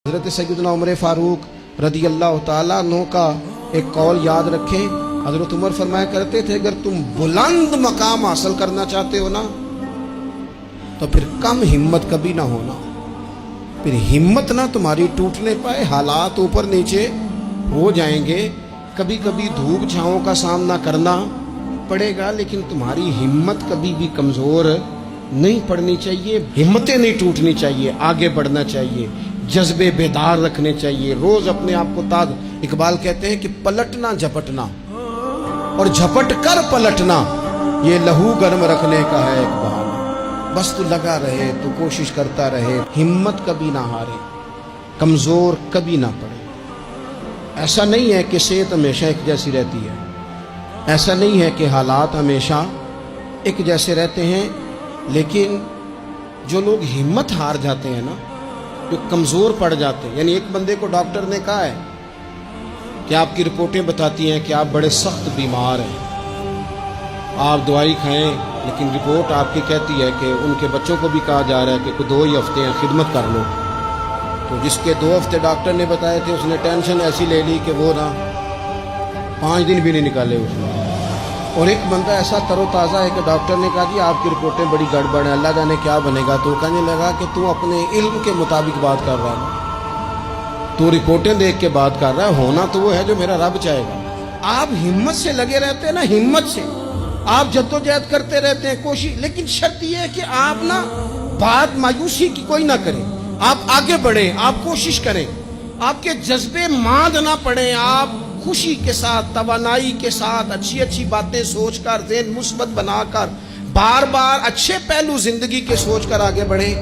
हज़रत सैयदना उमर फारूक रदी अल्लाह ताला अन्हु का एक कौल याद रखें। हज़रत उमर फरमाया करते थे, अगर तुम बुलंद मकाम हासिल करना चाहते हो ना तो फिर कम हिम्मत कभी ना होना, फिर हिम्मत ना तुम्हारी टूटने पाए। हालात ऊपर नीचे हो जाएंगे, कभी कभी धूप छाँव का सामना करना पड़ेगा, लेकिन तुम्हारी हिम्मत कभी भी कमज़ोर नहीं पड़नी चाहिए, हिम्मतें नहीं टूटनी चाहिए, आगे बढ़ना चाहिए, जज्बे बेदार रखने चाहिए, रोज अपने आप को ताज़। इकबाल कहते हैं कि पलटना झपटना और झपट कर पलटना ये लहू गर्म रखने का है एक बहाना। बस तू लगा रहे, तू कोशिश करता रहे, हिम्मत कभी ना हारे, कमजोर कभी ना पड़े। ऐसा नहीं है कि सेहत हमेशा एक जैसी रहती है, ऐसा नहीं है कि हालात हमेशा एक जैसे रहते हैं, लेकिन जो लोग हिम्मत हार जाते हैं ना, जो कमज़ोर पड़ जाते हैं, यानी एक बंदे को डॉक्टर ने कहा है कि आपकी रिपोर्टें बताती हैं कि आप बड़े सख्त बीमार हैं, आप दवाई खाएं, लेकिन रिपोर्ट आपकी कहती है कि उनके बच्चों को भी कहा जा रहा है कि कोई 2 ही हफ्ते हैं, खिदमत कर लो। तो जिसके 2 हफ्ते डॉक्टर ने बताए थे, उसने टेंशन ऐसी ले ली कि वो ना 5 दिन भी नहीं निकाले उसने। और एक बंदा ऐसा तरोताज़ा है कि डॉक्टर ने कहा कि आपकी रिपोर्टें बड़ी गड़बड़ हैं, अल्लाह जाने क्या बनेगा। तो कहने लगा कि तू अपने इल्म के मुताबिक बात कर रहा है, तू रिपोर्टें देख के बात कर रहा है, होना तो वो है जो मेरा रब चाहेगा। आप हिम्मत से लगे रहते हैं ना, हिम्मत से आप जद्दोजहद करते रहते हैं, कोशिश, लेकिन शर्त यह है कि आप ना बात मायूसी की कोई ना करें, आप आगे बढ़ें, आप कोशिश करें, आपके जज्बे मांद ना पड़े, आप खुशी के साथ, तवानाई के साथ, अच्छी अच्छी बातें सोचकर, ज़हन मुस्बत बनाकर, बार बार अच्छे पहलू जिंदगी के सोचकर आगे बढ़ें।